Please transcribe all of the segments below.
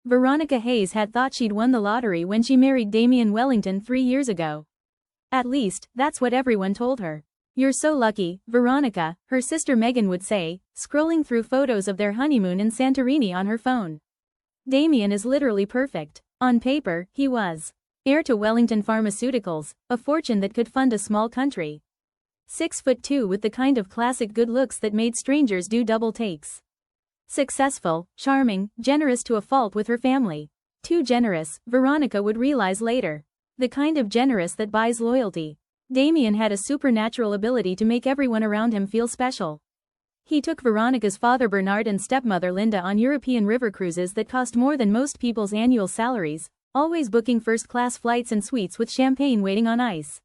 Veronica Hayes had thought she'd won the lottery when she married Damien Wellington 3 years ago. At least, that's what everyone told her. "You're so lucky, Veronica," her sister Megan would say, scrolling through photos of their honeymoon in Santorini on her phone. Damien is literally perfect. On paper, he was. Heir to Wellington Pharmaceuticals, a fortune that could fund a small country. 6'2" with the kind of classic good looks that made strangers do double takes. Successful, charming, generous to a fault with her family. Too generous, Veronica would realize later. The kind of generous that buys loyalty. Damien had a supernatural ability to make everyone around him feel special. He took Veronica's father Bernard and stepmother Linda on European river cruises that cost more than most people's annual salaries, always booking first-class flights and suites with champagne waiting on ice.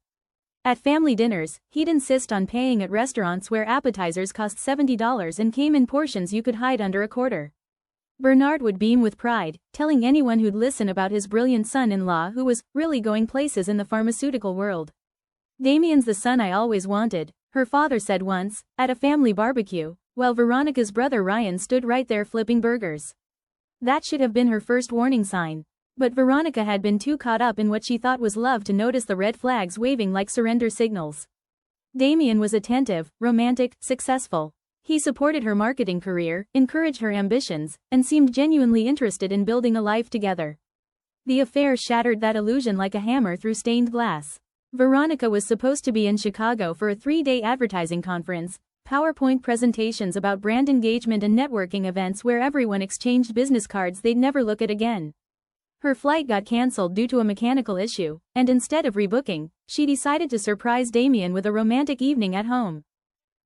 At family dinners, he'd insist on paying at restaurants where appetizers cost $70 and came in portions you could hide under a quarter. Bernard would beam with pride, telling anyone who'd listen about his brilliant son-in-law who was really going places in the pharmaceutical world. "Damien's the son I always wanted," her father said once, at a family barbecue, while Veronica's brother Ryan stood right there flipping burgers. That should have been her first warning sign. But Veronica had been too caught up in what she thought was love to notice the red flags waving like surrender signals. Damien was attentive, romantic, successful. He supported her marketing career, encouraged her ambitions, and seemed genuinely interested in building a life together. The affair shattered that illusion like a hammer through stained glass. Veronica was supposed to be in Chicago for a 3-day advertising conference, PowerPoint presentations about brand engagement and networking events where everyone exchanged business cards they'd never look at again. Her flight got cancelled due to a mechanical issue, and instead of rebooking, she decided to surprise Damien with a romantic evening at home.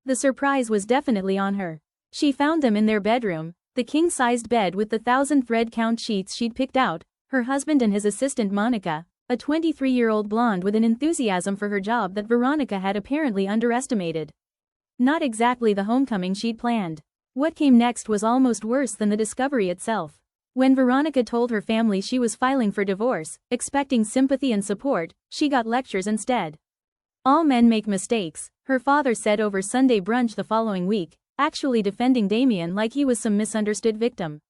The surprise was definitely on her. She found them in their bedroom, the king-sized bed with the 1,000-thread count sheets she'd picked out, her husband and his assistant Monica, a 23-year-old blonde with an enthusiasm for her job that Veronica had apparently underestimated. Not exactly the homecoming she'd planned. What came next was almost worse than the discovery itself. When Veronica told her family she was filing for divorce, expecting sympathy and support, she got lectures instead. "All men make mistakes," her father said over Sunday brunch the following week, actually defending Damien like he was some misunderstood victim.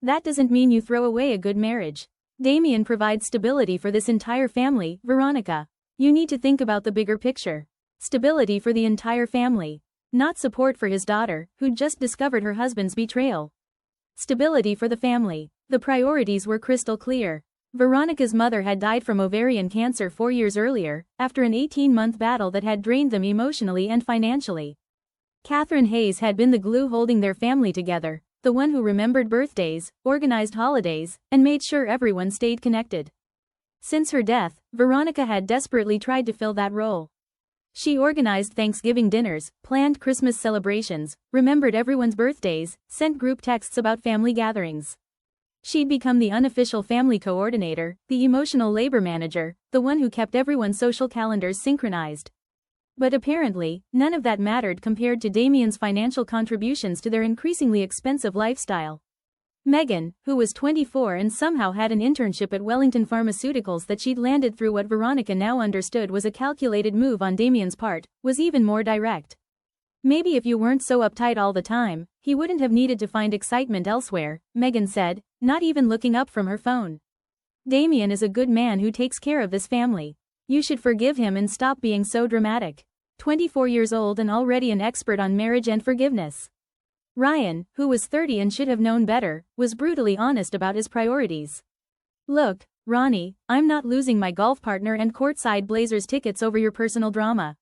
"That doesn't mean you throw away a good marriage. Damien provides stability for this entire family, Veronica. You need to think about the bigger picture. Stability for the entire family. Not support for his daughter, who'd just discovered her husband's betrayal. Stability for the family." The priorities were crystal clear. Veronica's mother had died from ovarian cancer 4 years earlier, after an 18-month battle that had drained them emotionally and financially. Catherine Hayes had been the glue holding their family together, the one who remembered birthdays, organized holidays, and made sure everyone stayed connected. Since her death, Veronica had desperately tried to fill that role. She organized Thanksgiving dinners, planned Christmas celebrations, remembered everyone's birthdays, sent group texts about family gatherings. She'd become the unofficial family coordinator, the emotional labor manager, the one who kept everyone's social calendars synchronized. But apparently, none of that mattered compared to Damien's financial contributions to their increasingly expensive lifestyle. Megan, who was 24 and somehow had an internship at Wellington Pharmaceuticals that she'd landed through what Veronica now understood was a calculated move on Damien's part, was even more direct. "Maybe if you weren't so uptight all the time, he wouldn't have needed to find excitement elsewhere," Megan said, not even looking up from her phone. "Damien is a good man who takes care of this family. You should forgive him and stop being so dramatic." 24 years old and already an expert on marriage and forgiveness. Ryan, who was 30 and should have known better, was brutally honest about his priorities. "Look, Ronnie, I'm not losing my golf partner and courtside Blazers tickets over your personal drama.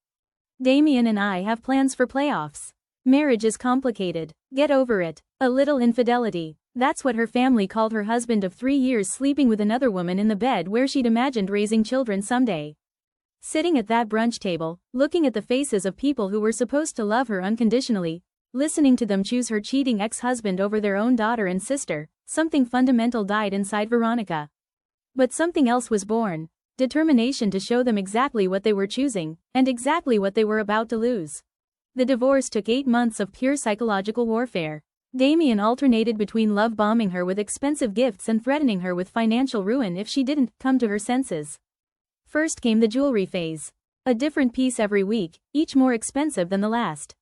Damien and I have plans for playoffs. Marriage is complicated. Get over it. A little infidelity." That's what her family called her husband of 3 years sleeping with another woman in the bed where she'd imagined raising children someday. Sitting at that brunch table, looking at the faces of people who were supposed to love her unconditionally, listening to them choose her cheating ex-husband over their own daughter and sister, something fundamental died inside Veronica. But something else was born. Determination to show them exactly what they were choosing, and exactly what they were about to lose. The divorce took 8 months of pure psychological warfare. Damien alternated between love bombing her with expensive gifts and threatening her with financial ruin if she didn't come to her senses. First came the jewelry phase. A different piece every week, each more expensive than the last.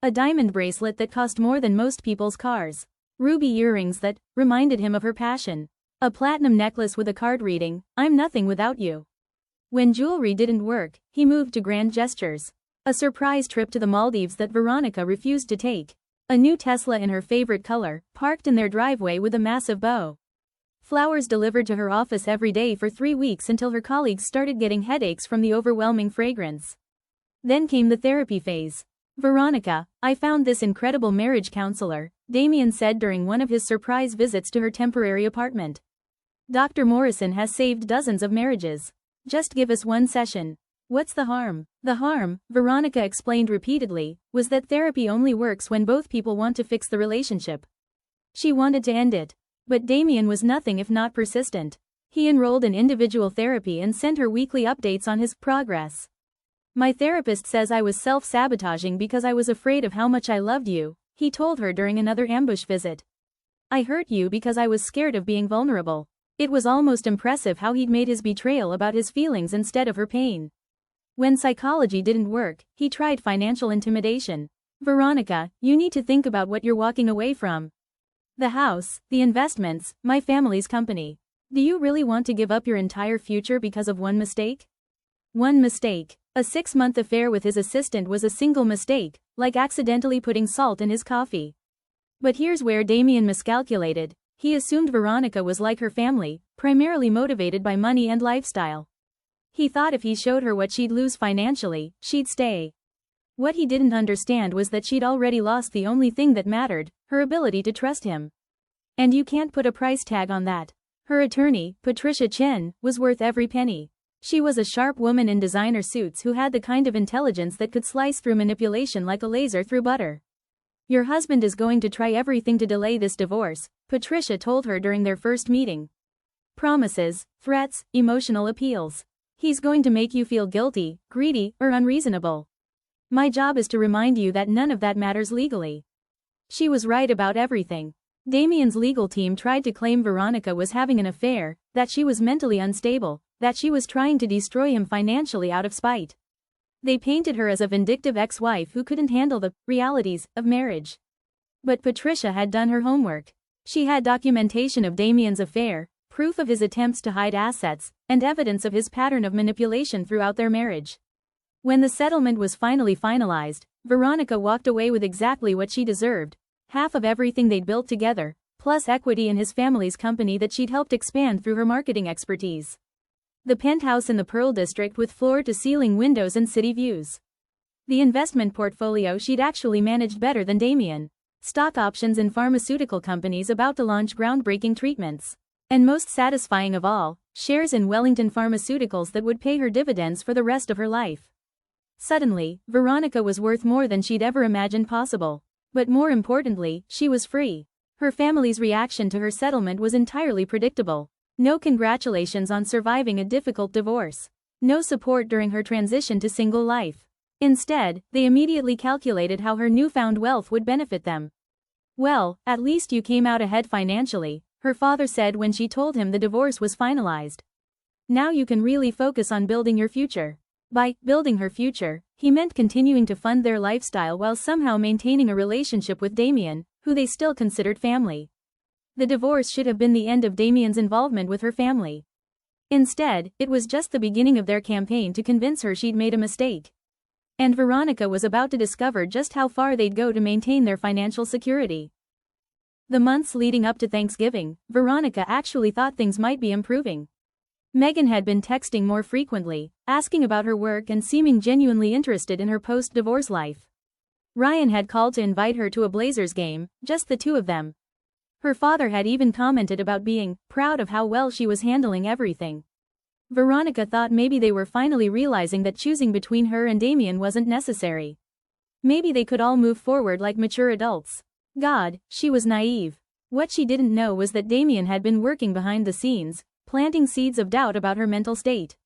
A diamond bracelet that cost more than most people's cars. Ruby earrings that reminded him of her passion. A platinum necklace with a card reading, "I'm nothing without you." When jewelry didn't work, he moved to grand gestures. A surprise trip to the Maldives that Veronica refused to take. A new Tesla in her favorite color, parked in their driveway with a massive bow. Flowers delivered to her office every day for 3 weeks until her colleagues started getting headaches from the overwhelming fragrance. Then came the therapy phase. "Veronica, I found this incredible marriage counselor," Damien said during one of his surprise visits to her temporary apartment. "Dr. Morrison has saved dozens of marriages. Just give us one session." "What's the harm?" "The harm," Veronica explained repeatedly, was that therapy only works when both people want to fix the relationship. She wanted to end it. But Damien was nothing if not persistent. He enrolled in individual therapy and sent her weekly updates on his progress. "My therapist says I was self-sabotaging because I was afraid of how much I loved you," he told her during another ambush visit. "I hurt you because I was scared of being vulnerable." It was almost impressive how he'd made his betrayal about his feelings instead of her pain. When psychology didn't work, he tried financial intimidation. "Veronica, you need to think about what you're walking away from. The house, the investments, my family's company. Do you really want to give up your entire future because of one mistake?" One mistake. A 6-month affair with his assistant was a single mistake, like accidentally putting salt in his coffee. But here's where Damien miscalculated. He assumed Veronica was like her family, primarily motivated by money and lifestyle. He thought if he showed her what she'd lose financially, she'd stay. What he didn't understand was that she'd already lost the only thing that mattered, her ability to trust him. And you can't put a price tag on that. Her attorney, Patricia Chen, was worth every penny. She was a sharp woman in designer suits who had the kind of intelligence that could slice through manipulation like a laser through butter. "Your husband is going to try everything to delay this divorce," Patricia told her during their first meeting. "Promises, threats, emotional appeals. He's going to make you feel guilty, greedy, or unreasonable. My job is to remind you that none of that matters legally." She was right about everything. Damien's legal team tried to claim Veronica was having an affair, that she was mentally unstable, that she was trying to destroy him financially out of spite. They painted her as a vindictive ex-wife who couldn't handle the realities of marriage. But Patricia had done her homework. She had documentation of Damien's affair, proof of his attempts to hide assets, and evidence of his pattern of manipulation throughout their marriage. When the settlement was finally finalized, Veronica walked away with exactly what she deserved: half of everything they'd built together, plus equity in his family's company that she'd helped expand through her marketing expertise. The penthouse in the Pearl District with floor-to-ceiling windows and city views. The investment portfolio she'd actually managed better than Damien. Stock options in pharmaceutical companies about to launch groundbreaking treatments. And most satisfying of all, shares in Wellington Pharmaceuticals that would pay her dividends for the rest of her life. Suddenly, Veronica was worth more than she'd ever imagined possible. But more importantly, she was free. Her family's reaction to her settlement was entirely predictable. No congratulations on surviving a difficult divorce. No support during her transition to single life. Instead, they immediately calculated how her newfound wealth would benefit them. "Well, at least you came out ahead financially," her father said when she told him the divorce was finalized. "Now you can really focus on building your future." By building her future, he meant continuing to fund their lifestyle while somehow maintaining a relationship with Damien, who they still considered family. The divorce should have been the end of Damien's involvement with her family. Instead, it was just the beginning of their campaign to convince her she'd made a mistake. And Veronica was about to discover just how far they'd go to maintain their financial security. The months leading up to Thanksgiving, Veronica actually thought things might be improving. Megan had been texting more frequently, asking about her work and seeming genuinely interested in her post-divorce life. Ryan had called to invite her to a Blazers game, just the two of them. Her father had even commented about being proud of how well she was handling everything. Veronica thought maybe they were finally realizing that choosing between her and Damien wasn't necessary. Maybe they could all move forward like mature adults. God, she was naive. What she didn't know was that Damien had been working behind the scenes, planting seeds of doubt about her mental state.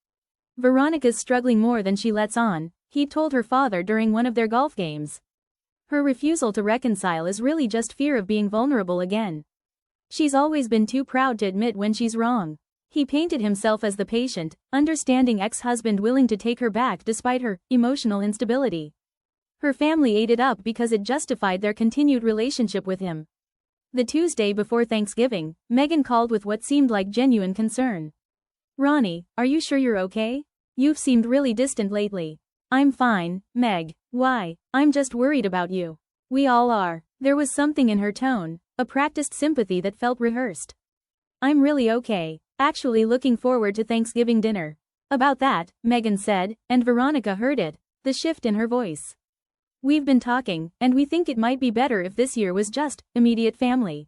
"Veronica's struggling more than she lets on," he told her father during one of their golf games. "Her refusal to reconcile is really just fear of being vulnerable again. She's always been too proud to admit when she's wrong." He painted himself as the patient, understanding ex-husband willing to take her back despite her emotional instability. Her family ate it up because it justified their continued relationship with him. The Tuesday before Thanksgiving, Megan called with what seemed like genuine concern. "Ronnie, are you sure you're okay? You've seemed really distant lately." "I'm fine, Meg. Why? I'm just worried about you." "We all are." There was something in her tone, a practiced sympathy that felt rehearsed. "I'm really okay. Actually looking forward to Thanksgiving dinner." "About that," Megan said, and Veronica heard it, the shift in her voice. "We've been talking, and we think it might be better if this year was just immediate family."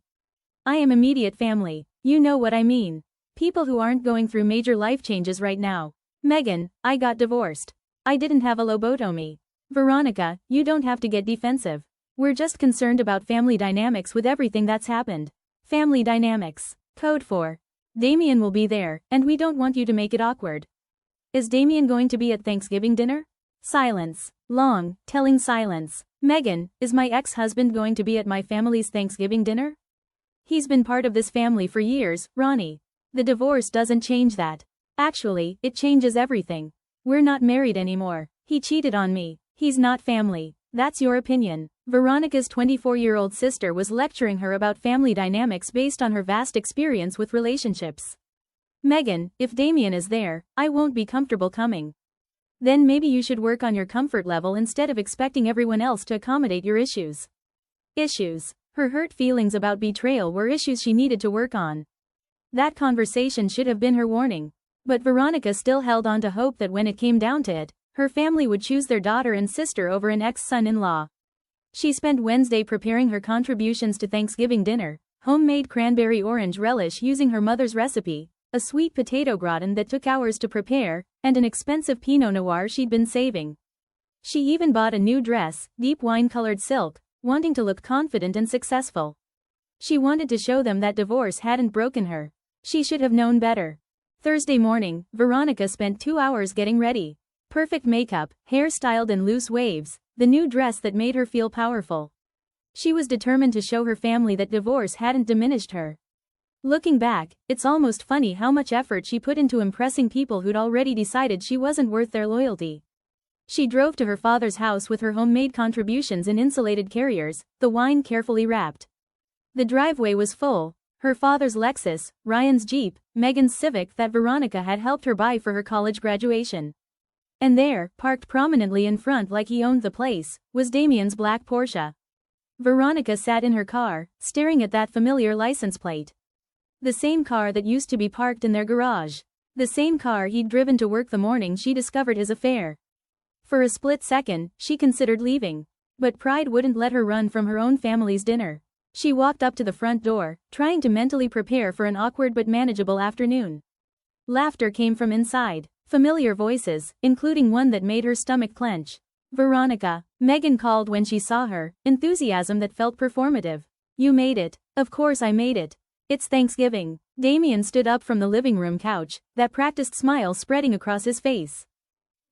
"I am immediate family. You know what I mean. People who aren't going through major life changes right now." "Megan, I got divorced. I didn't have a lobotomy." "Veronica, you don't have to get defensive. We're just concerned about family dynamics with everything that's happened." "Family dynamics. Code for Damien will be there, and we don't want you to make it awkward." "Is Damien going to be at Thanksgiving dinner?" Silence. Long, telling silence. "Megan, is my ex-husband going to be at my family's Thanksgiving dinner?" "He's been part of this family for years, Ronnie. The divorce doesn't change that. Actually, it changes everything. We're not married anymore. He cheated on me. He's not family." "That's your opinion." Veronica's 24-year-old sister was lecturing her about family dynamics based on her vast experience with relationships. "Megan, if Damien is there, I won't be comfortable coming." "Then maybe you should work on your comfort level instead of expecting everyone else to accommodate your issues." Issues. Her hurt feelings about betrayal were issues she needed to work on. That conversation should have been her warning. But Veronica still held on to hope that when it came down to it, her family would choose their daughter and sister over an ex-son-in-law. She spent Wednesday preparing her contributions to Thanksgiving dinner: homemade cranberry orange relish using her mother's recipe, a sweet potato gratin that took hours to prepare, and an expensive Pinot Noir she'd been saving. She even bought a new dress, deep wine-colored silk, wanting to look confident and successful. She wanted to show them that divorce hadn't broken her. She should have known better. Thursday morning, Veronica spent 2 hours getting ready. Perfect makeup, hair styled in loose waves, the new dress that made her feel powerful. She was determined to show her family that divorce hadn't diminished her. Looking back, it's almost funny how much effort she put into impressing people who'd already decided she wasn't worth their loyalty. She drove to her father's house with her homemade contributions in insulated carriers, the wine carefully wrapped. The driveway was full: her father's Lexus, Ryan's Jeep, Megan's Civic that Veronica had helped her buy for her college graduation. And there, parked prominently in front like he owned the place, was Damien's black Porsche. Veronica sat in her car, staring at that familiar license plate. The same car that used to be parked in their garage. The same car he'd driven to work the morning she discovered his affair. For a split second, she considered leaving. But pride wouldn't let her run from her own family's dinner. She walked up to the front door, trying to mentally prepare for an awkward but manageable afternoon. Laughter came from inside. Familiar voices, including one that made her stomach clench. "Veronica," Megan called when she saw her, enthusiasm that felt performative. "You made it." "Of course I made it. It's Thanksgiving." Damien stood up from the living room couch, that practiced smile spreading across his face.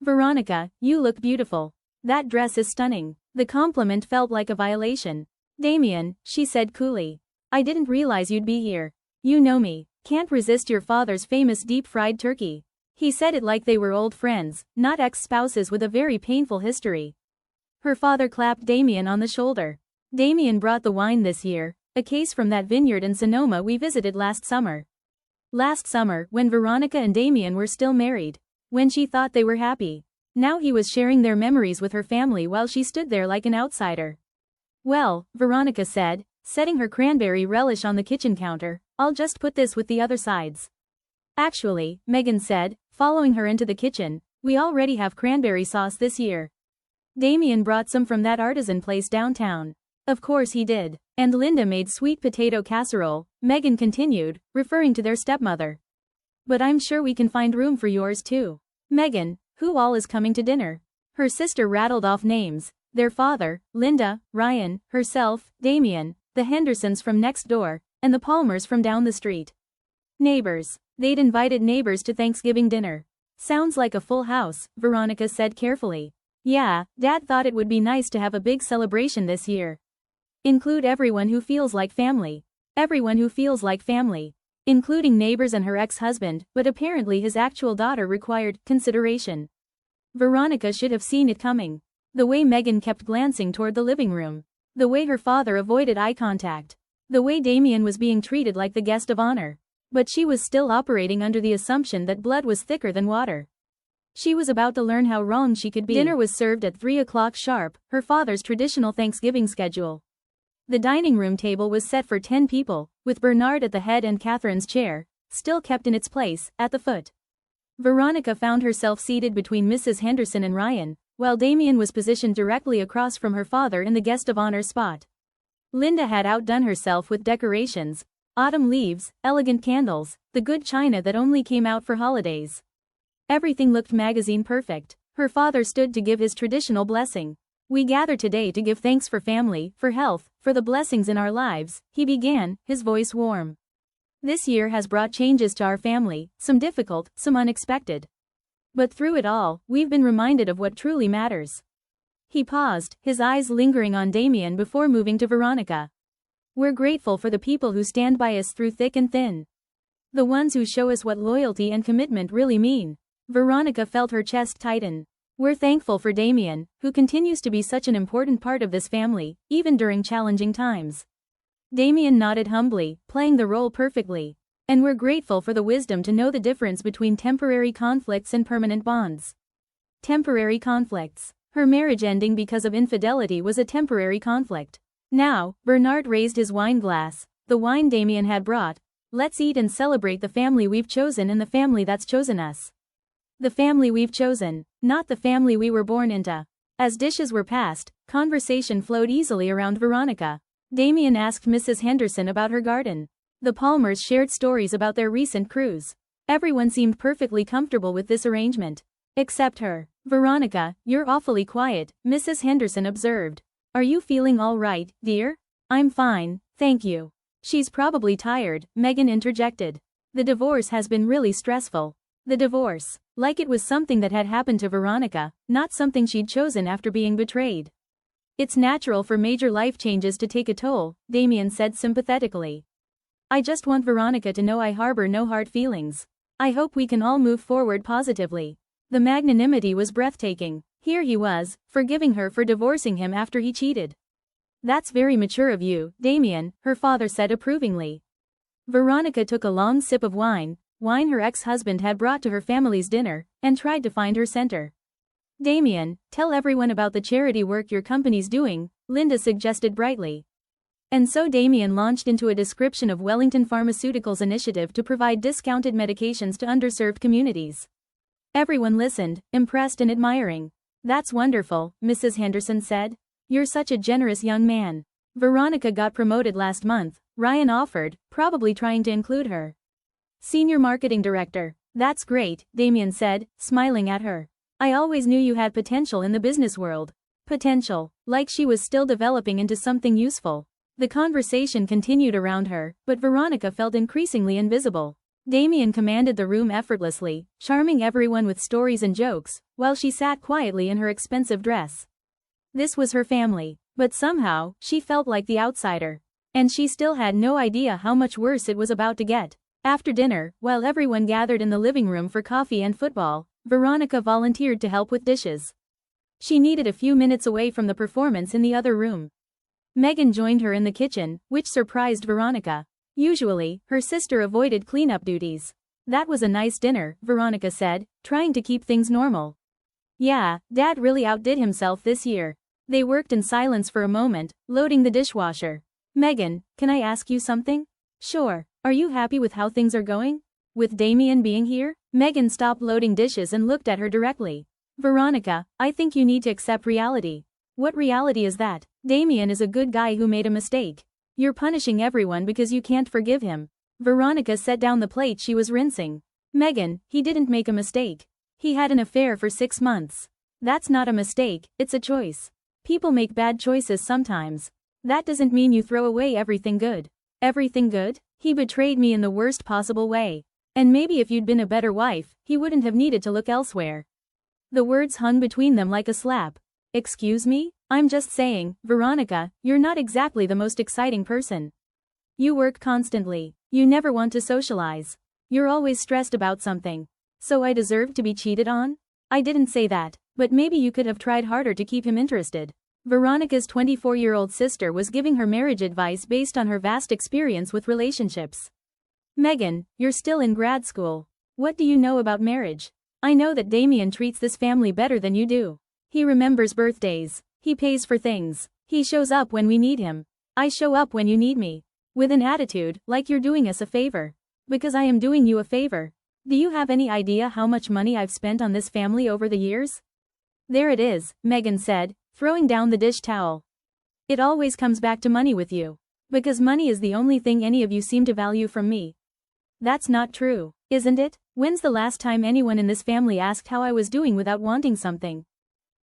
"Veronica, you look beautiful. That dress is stunning." The compliment felt like a violation. "Damien," she said coolly, "I didn't realize you'd be here. You know me. Can't resist your father's famous deep-fried turkey." He said it like they were old friends, not ex-spouses with a very painful history. Her father clapped Damien on the shoulder. "Damien brought the wine this year, a case from that vineyard in Sonoma we visited last summer." Last summer, when Veronica and Damien were still married. When she thought they were happy. Now he was sharing their memories with her family while she stood there like an outsider. "Well," Veronica said, setting her cranberry relish on the kitchen counter, "I'll just put this with the other sides." "Actually," Megan said, following her into the kitchen, "we already have cranberry sauce this year. Damien brought some from that artisan place downtown." "Of course he did. And Linda made sweet potato casserole," Megan continued, referring to their stepmother. "But I'm sure we can find room for yours too." "Megan, who all is coming to dinner?" Her sister rattled off names: their father, Linda, Ryan, herself, Damien, the Hendersons from next door, and the Palmers from down the street. Neighbors. They'd invited neighbors to Thanksgiving dinner. "Sounds like a full house," Veronica said carefully. "Yeah, Dad thought it would be nice to have a big celebration this year. Include everyone who feels like family." Everyone who feels like family. Including neighbors and her ex-husband, but apparently his actual daughter required consideration. Veronica should have seen it coming. The way Megan kept glancing toward the living room. The way her father avoided eye contact. The way Damien was being treated like the guest of honor. But she was still operating under the assumption that blood was thicker than water. She was about to learn how wrong she could be. Dinner was served at 3 o'clock sharp, her father's traditional Thanksgiving schedule. The dining room table was set for 10 people, with Bernard at the head and Catherine's chair, still kept in its place, at the foot. Veronica found herself seated between Mrs. Henderson and Ryan, while Damien was positioned directly across from her father in the guest of honor spot. Linda had outdone herself with decorations, autumn leaves, elegant candles, the good china that only came out for holidays. Everything looked magazine perfect. Her father stood to give his traditional blessing. "We gather today to give thanks for family, for health, for the blessings in our lives," he began, his voice warm. "This year has brought changes to our family, some difficult, some unexpected. But through it all, we've been reminded of what truly matters." He paused, his eyes lingering on Damien before moving to Veronica. "We're grateful for the people who stand by us through thick and thin. The ones who show us what loyalty and commitment really mean." Veronica felt her chest tighten. "We're thankful for Damien, who continues to be such an important part of this family, even during challenging times." Damien nodded humbly, playing the role perfectly. "And we're grateful for the wisdom to know the difference between temporary conflicts and permanent bonds." Temporary conflicts. Her marriage ending because of infidelity was a temporary conflict. Now, Bernard raised his wine glass, the wine Damien had brought. "Let's eat and celebrate the family we've chosen and the family that's chosen us." The family we've chosen, not the family we were born into. As dishes were passed, conversation flowed easily around Veronica. Damien asked Mrs. Henderson about her garden. The Palmers shared stories about their recent cruise. Everyone seemed perfectly comfortable with this arrangement. Except her. "Veronica, you're awfully quiet," Mrs. Henderson observed. "Are you feeling all right, dear?" "I'm fine, thank you." "She's probably tired," Megan interjected. "The divorce has been really stressful." The divorce. Like it was something that had happened to Veronica, not something she'd chosen after being betrayed. "It's natural for major life changes to take a toll," Damien said sympathetically. "I just want Veronica to know I harbor no hard feelings. I hope we can all move forward positively." The magnanimity was breathtaking. Here he was, forgiving her for divorcing him after he cheated. "That's very mature of you, Damien," her father said approvingly. Veronica took a long sip of wine her ex-husband had brought to her family's dinner, and tried to find her center. "Damien, tell everyone about the charity work your company's doing," Linda suggested brightly. And so Damien launched into a description of Wellington Pharmaceuticals' initiative to provide discounted medications to underserved communities. Everyone listened, impressed and admiring. "That's wonderful," Mrs. Henderson said. "You're such a generous young man." Veronica got promoted last month, Ryan offered, probably trying to include her. "Senior Marketing Director." "That's great," Damien said, smiling at her. "I always knew you had potential in the business world." Potential. Like she was still developing into something useful. The conversation continued around her, but Veronica felt increasingly invisible. Damien commanded the room effortlessly, charming everyone with stories and jokes, while she sat quietly in her expensive dress. This was her family, but somehow, she felt like the outsider. And she still had no idea how much worse it was about to get. After dinner, while everyone gathered in the living room for coffee and football, Veronica volunteered to help with dishes. She needed a few minutes away from the performance in the other room. Megan joined her in the kitchen, which surprised Veronica. Usually, her sister avoided cleanup duties. "That was a nice dinner," Veronica said, trying to keep things normal. "Yeah, Dad really outdid himself this year." They worked in silence for a moment, loading the dishwasher. "Megan, can I ask you something?" "Sure. Are you happy with how things are going? With Damien being here?" Megan stopped loading dishes and looked at her directly. "Veronica, I think you need to accept reality." "What reality is that?" "Damien is a good guy who made a mistake. You're punishing everyone because you can't forgive him." Veronica set down the plate she was rinsing. "Megan, he didn't make a mistake. He had an affair for 6 months. That's not a mistake, it's a choice. People make bad choices sometimes. That doesn't mean you throw away everything good." "Everything good? He betrayed me in the worst possible way. And maybe if you'd been a better wife, he wouldn't have needed to look elsewhere." The words hung between them like a slap. "Excuse me? I'm just saying, Veronica, you're not exactly the most exciting person. You work constantly. You never want to socialize. You're always stressed about something. So I deserve to be cheated on?" "I didn't say that, but maybe you could have tried harder to keep him interested." Veronica's 24-year-old sister was giving her marriage advice based on her vast experience with relationships. Megan, you're still in grad school. What do you know about marriage? I know that Damien treats this family better than you do. He remembers birthdays. He pays for things. He shows up when we need him. I show up when you need me. With an attitude, like you're doing us a favor. Because I am doing you a favor. Do you have any idea how much money I've spent on this family over the years? There it is, Megan said, throwing down the dish towel. It always comes back to money with you. Because money is the only thing any of you seem to value from me. That's not true, isn't it? When's the last time anyone in this family asked how I was doing without wanting something?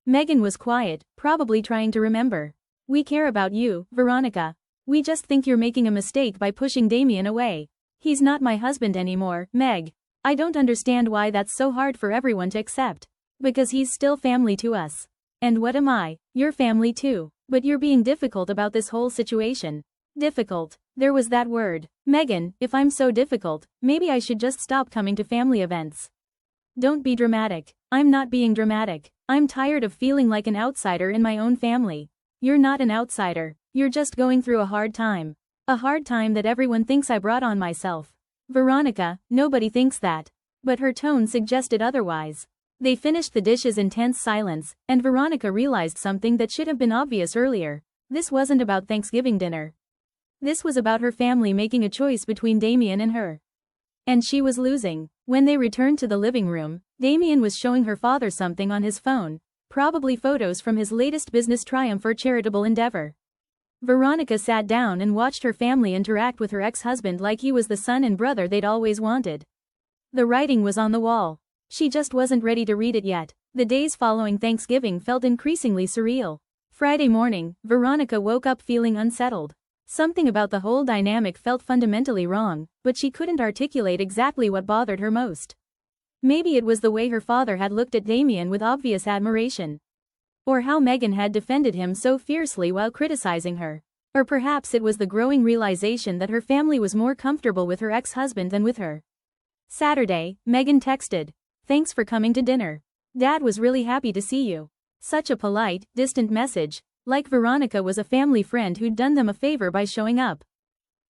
Megan was quiet, probably trying to remember. We care about you, Veronica. We just think you're making a mistake by pushing Damien away. He's not my husband anymore, Meg. I don't understand why that's so hard for everyone to accept. Because he's still family to us. And what am I? You're family too. But you're being difficult about this whole situation. Difficult. There was that word. Megan, if I'm so difficult, maybe I should just stop coming to family events. Don't be dramatic. I'm not being dramatic. I'm tired of feeling like an outsider in my own family. You're not an outsider. You're just going through a hard time. A hard time that everyone thinks I brought on myself. Veronica, nobody thinks that. But her tone suggested otherwise. They finished the dishes in tense silence, and Veronica realized something that should have been obvious earlier. This wasn't about Thanksgiving dinner. This was about her family making a choice between Damien and her. And she was losing. When they returned to the living room, Damien was showing her father something on his phone, probably photos from his latest business triumph or charitable endeavor. Veronica sat down and watched her family interact with her ex-husband like he was the son and brother they'd always wanted. The writing was on the wall. She just wasn't ready to read it yet. The days following Thanksgiving felt increasingly surreal. Friday morning, Veronica woke up feeling unsettled. Something about the whole dynamic felt fundamentally wrong, but she couldn't articulate exactly what bothered her most. Maybe it was the way her father had looked at Damien with obvious admiration. Or how Megan had defended him so fiercely while criticizing her. Or perhaps it was the growing realization that her family was more comfortable with her ex-husband than with her. Saturday, Megan texted. Thanks for coming to dinner. Dad was really happy to see you. Such a polite, distant message, like Veronica was a family friend who'd done them a favor by showing up.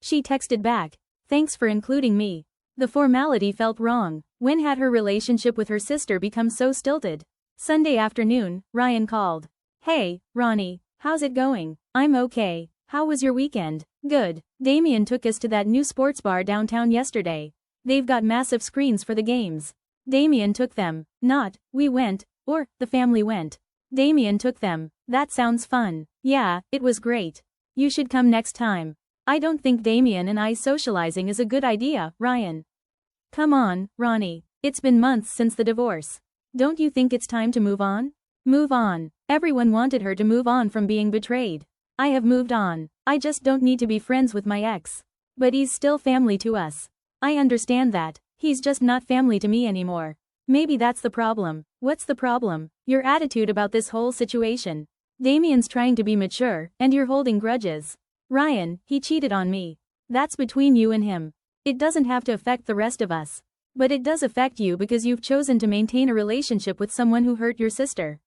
She texted back. Thanks for including me. The formality felt wrong. When had her relationship with her sister become so stilted? Sunday afternoon, Ryan called. Hey, Ronnie, how's it going? I'm okay. How was your weekend? Good. Damien took us to that new sports bar downtown yesterday. They've got massive screens for the games. Damien took them. Not, we went, or, the family went. Damien took them. That sounds fun. Yeah, it was great. You should come next time. I don't think Damien and I socializing is a good idea, Ryan. Come on, Ronnie. It's been months since the divorce. Don't you think it's time to move on? Move on. Everyone wanted her to move on from being betrayed. I have moved on. I just don't need to be friends with my ex. But he's still family to us. I understand that. He's just not family to me anymore. Maybe that's the problem. What's the problem? Your attitude about this whole situation. Damien's trying to be mature, and you're holding grudges. Ryan, he cheated on me. That's between you and him. It doesn't have to affect the rest of us. But it does affect you because you've chosen to maintain a relationship with someone who hurt your sister.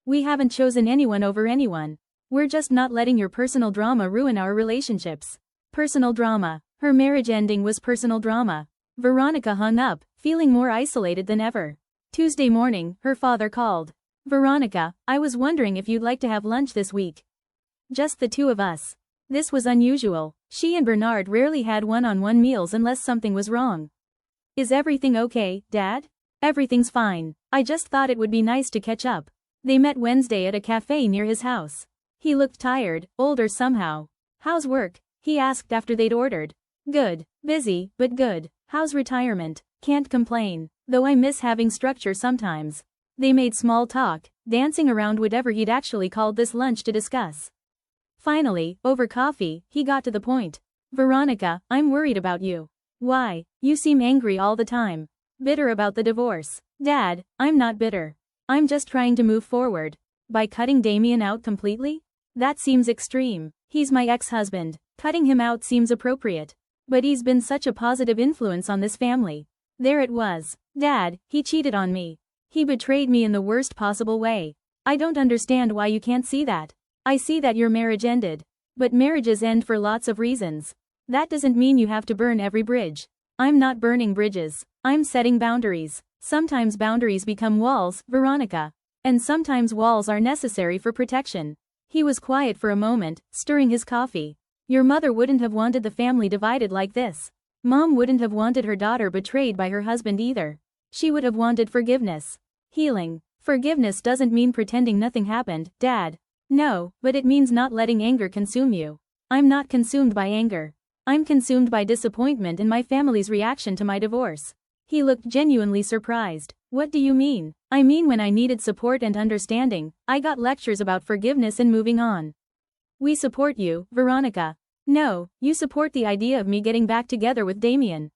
We haven't chosen anyone over anyone. We're just not letting your personal drama ruin our relationships. Personal drama. Her marriage ending was personal drama. Veronica hung up, feeling more isolated than ever. Tuesday morning, her father called. Veronica, I was wondering if you'd like to have lunch this week. Just the two of us. This was unusual. She and Bernard rarely had one-on-one meals unless something was wrong. Is everything okay, Dad? Everything's fine. I just thought it would be nice to catch up. They met Wednesday at a cafe near his house. He looked tired, older somehow. How's work? He asked after they'd ordered. Good. Busy, but good. How's retirement? Can't complain. Though I miss having structure sometimes. They made small talk, dancing around whatever he'd actually called this lunch to discuss. Finally, over coffee, he got to the point. Veronica, I'm worried about you. Why? You seem angry all the time. Bitter about the divorce. Dad, I'm not bitter. I'm just trying to move forward. By cutting Damien out completely? That seems extreme. He's my ex-husband. Cutting him out seems appropriate. But he's been such a positive influence on this family. There it was. Dad, he cheated on me. He betrayed me in the worst possible way. I don't understand why you can't see that. I see that your marriage ended. But marriages end for lots of reasons. That doesn't mean you have to burn every bridge. I'm not burning bridges. I'm setting boundaries. Sometimes boundaries become walls, Veronica. And sometimes walls are necessary for protection. He was quiet for a moment, stirring his coffee. Your mother wouldn't have wanted the family divided like this. Mom wouldn't have wanted her daughter betrayed by her husband either. She would have wanted forgiveness. Healing. Forgiveness doesn't mean pretending nothing happened, Dad. No, but it means not letting anger consume you. I'm not consumed by anger. I'm consumed by disappointment in my family's reaction to my divorce. He looked genuinely surprised. What do you mean? I mean, when I needed support and understanding, I got lectures about forgiveness and moving on. We support you, Veronica. No, you support the idea of me getting back together with Damien.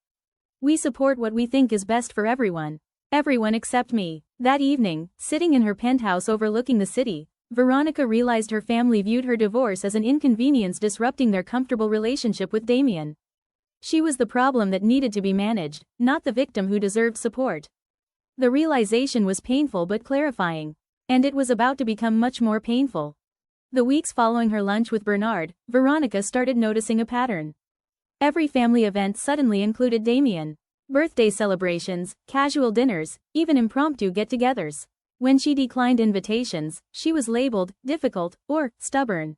We support what we think is best for everyone. Everyone except me. That evening, sitting in her penthouse overlooking the city, Veronica realized her family viewed her divorce as an inconvenience disrupting their comfortable relationship with Damien. She was the problem that needed to be managed, not the victim who deserved support. The realization was painful but clarifying. And it was about to become much more painful. The weeks following her lunch with Bernard, Veronica started noticing a pattern. Every family event suddenly included Damien. Birthday celebrations, casual dinners, even impromptu get-togethers. When she declined invitations, she was labeled difficult or stubborn.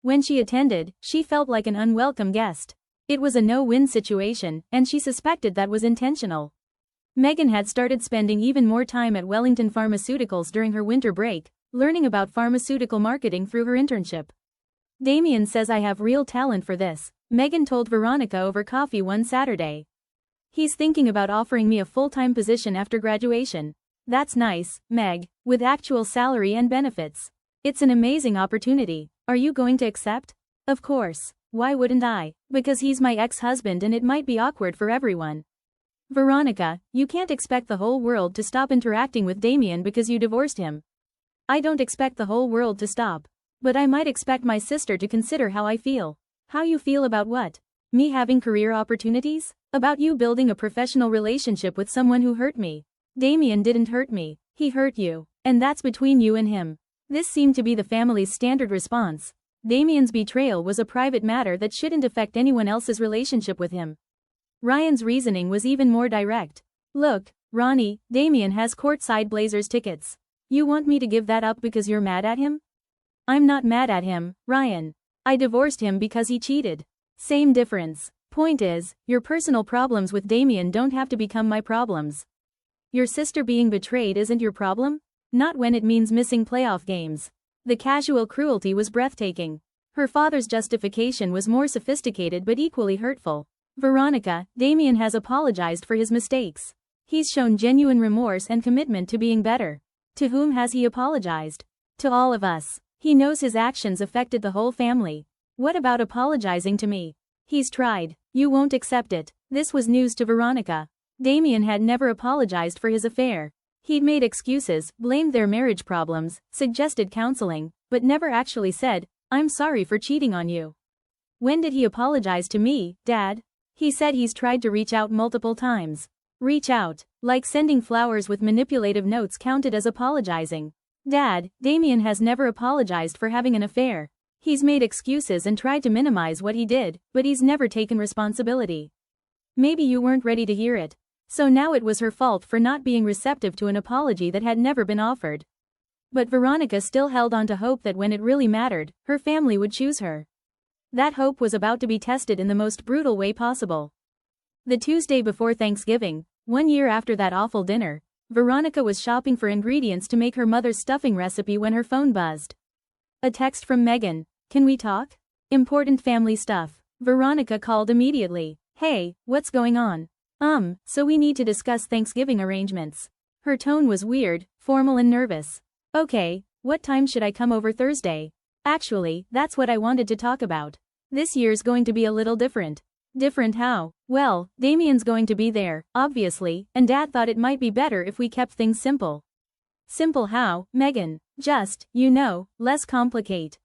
When she attended, she felt like an unwelcome guest. It was a no-win situation, and she suspected that was intentional. Megan had started spending even more time at Wellington Pharmaceuticals during her winter break, learning about pharmaceutical marketing through her internship. Damien says I have real talent for this, Megan told Veronica over coffee one Saturday. He's thinking about offering me a full-time position after graduation. That's nice, Meg, with actual salary and benefits. It's an amazing opportunity. Are you going to accept? Of course. Why wouldn't I? Because he's my ex-husband and it might be awkward for everyone. Veronica, you can't expect the whole world to stop interacting with Damien because you divorced him. I don't expect the whole world to stop. But I might expect my sister to consider how I feel. How you feel about what? Me having career opportunities? About you building a professional relationship with someone who hurt me. Damien didn't hurt me. He hurt you. And that's between you and him. This seemed to be the family's standard response. Damien's betrayal was a private matter that shouldn't affect anyone else's relationship with him. Ryan's reasoning was even more direct. Look, Ronnie, Damien has courtside Blazers tickets. You want me to give that up because you're mad at him? I'm not mad at him, Ryan. I divorced him because he cheated. Same difference. Point is, your personal problems with Damien don't have to become my problems. Your sister being betrayed isn't your problem? Not when it means missing playoff games. The casual cruelty was breathtaking. Her father's justification was more sophisticated but equally hurtful. Veronica, Damien has apologized for his mistakes. He's shown genuine remorse and commitment to being better. To whom has he apologized? To all of us. He knows his actions affected the whole family. What about apologizing to me? He's tried. You won't accept it. This was news to Veronica. Damien had never apologized for his affair. He'd made excuses, blamed their marriage problems, suggested counseling, but never actually said, I'm sorry for cheating on you. When did he apologize to me, Dad? He said he's tried to reach out multiple times. Reach out, like sending flowers with manipulative notes counted as apologizing. Dad, Damien has never apologized for having an affair. He's made excuses and tried to minimize what he did, but he's never taken responsibility. Maybe you weren't ready to hear it. So now it was her fault for not being receptive to an apology that had never been offered. But Veronica still held on to hope that when it really mattered, her family would choose her. That hope was about to be tested in the most brutal way possible. The Tuesday before Thanksgiving, 1 year after that awful dinner, Veronica was shopping for ingredients to make her mother's stuffing recipe when her phone buzzed. A text from Megan. Can we talk? Important family stuff. Veronica called immediately. Hey, what's going on? So we need to discuss Thanksgiving arrangements. Her tone was weird, formal and nervous. Okay, what time should I come over Thursday? Actually, that's what I wanted to talk about. This year's going to be a little different. Different how? Well, Damien's going to be there, obviously, and Dad thought it might be better if we kept things simple. Simple how, Megan? Just, less complicate.